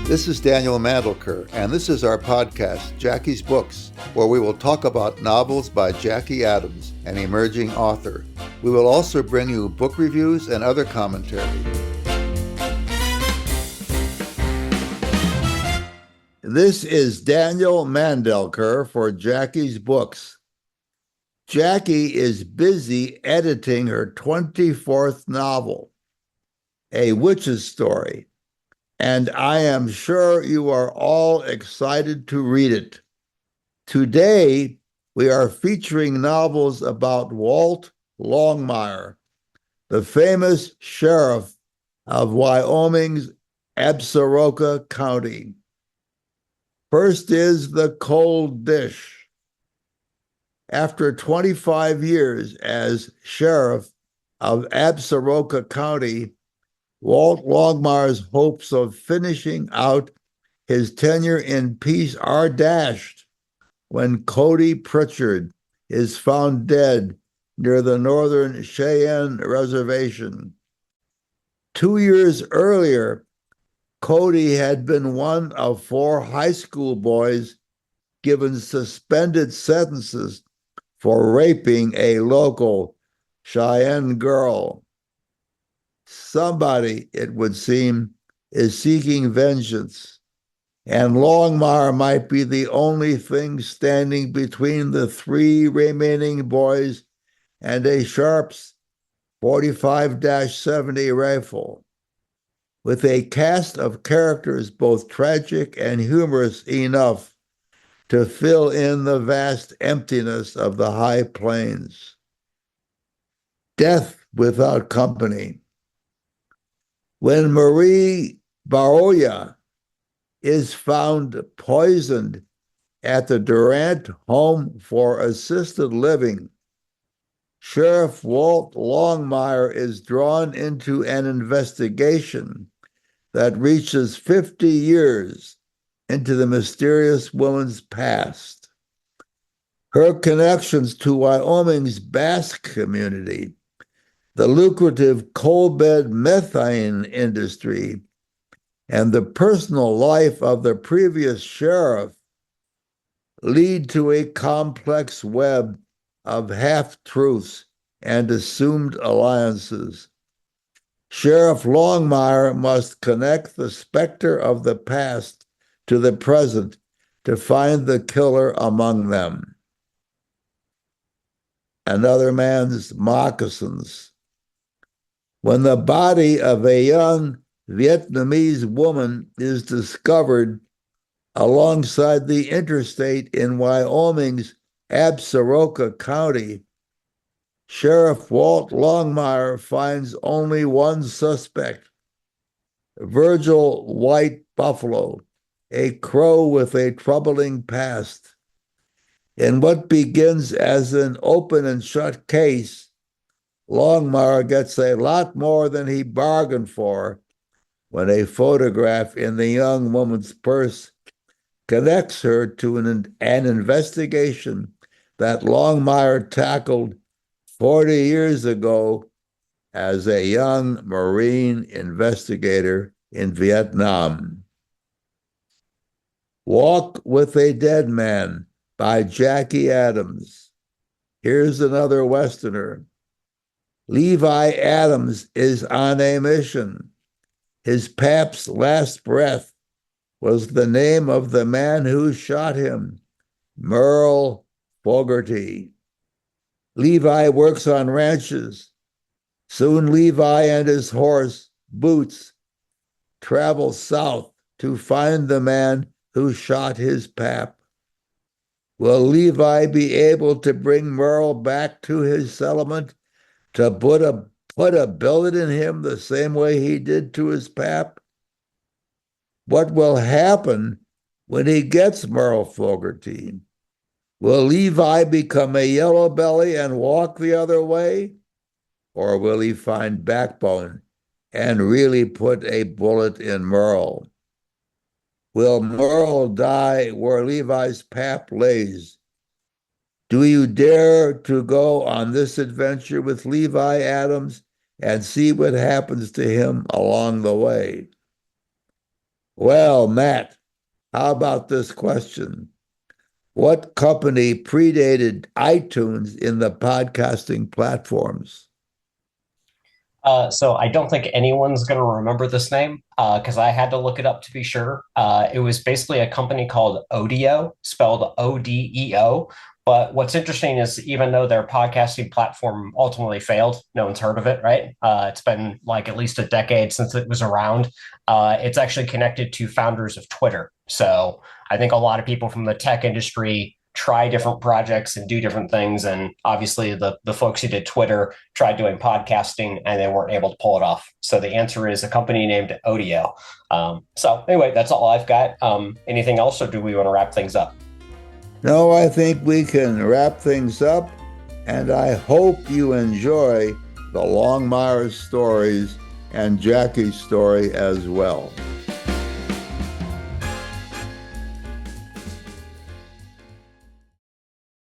This is Daniel Mandelker, and this is our podcast, Jackie's Books, where we will talk about novels by Jackie Adams, an emerging author. We will also bring you book reviews and other commentary. This is Daniel Mandelker for Jackie's Books. Jackie is busy editing her 24th novel, A Witch's Story, and I am sure you are all excited to read it. Today, we are featuring novels about Walt Longmire, the famous sheriff of Wyoming's Absaroka County. First is The Cold Dish. After 25 years as sheriff of Absaroka County, Walt Longmire's hopes of finishing out his tenure in peace are dashed when Cody Pritchard is found dead near the northern Cheyenne Reservation. 2 years earlier, Cody had been one of 4 high school boys given suspended sentences for raping a local Cheyenne girl. Somebody, it would seem, is seeking vengeance, and Longmire might be the only thing standing between the 3 remaining boys and a Sharps 45-70 rifle. With a cast of characters both tragic and humorous enough to fill in the vast emptiness of the high plains. Death Without Company. When Marie Baroya is found poisoned at the Durant Home for Assisted Living, Sheriff Walt Longmire is drawn into an investigation that reaches 50 years into the mysterious woman's past. Her connections to Wyoming's Basque community, the lucrative coal bed methane industry, and the personal life of the previous sheriff lead to a complex web of half-truths and assumed alliances. Sheriff Longmire must connect the specter of the past to the present to find the killer among them. Another Man's Moccasins. When the body of a young Vietnamese woman is discovered alongside the interstate in Wyoming's Absaroka County, Sheriff Walt Longmire finds only one suspect, Virgil White Buffalo, a crow with a troubling past. In what begins as an open and shut case, Longmire gets a lot more than he bargained for when a photograph in the young woman's purse connects her to an investigation that Longmire tackled 40 years ago as a young Marine investigator in Vietnam. Walk with a Dead Man by Jackie Adams. Here's another Westerner. Levi Adams is on a mission. His pap's last breath was the name of the man who shot him, Merle Fogarty. Levi works on ranches. Soon Levi and his horse, Boots, travel south to find the man who shot his pap. Will Levi be able to bring Merle back to his settlement to put a billet in him the same way he did to his pap? What will happen when he gets Merle Fogarty? Will Levi become a yellow belly and walk the other way? Or will he find backbone and really put a bullet in Merle? Will Merle die where Levi's pap lays? Do you dare to go on this adventure with Levi Adams and see what happens to him along the way? Well, Matt, how about this question? What company predated iTunes in the podcasting platforms? So I don't think anyone's going to remember this name because I had to look it up to be sure. It was basically a company called Odeo, spelled Odeo. But what's interesting is even though their podcasting platform ultimately failed, no one's heard of it, right? It's been like at least a decade since it was around. It's actually connected to founders of Twitter. So I think a lot of people from the tech industry try different projects and do different things. And obviously, the folks who did Twitter tried doing podcasting and they weren't able to pull it off. So the answer is a company named Odeo. So anyway, that's all I've got. Anything else, or do we want to wrap things up? No, I think we can wrap things up, and I hope you enjoy the Longmire stories and Jackie's story as well.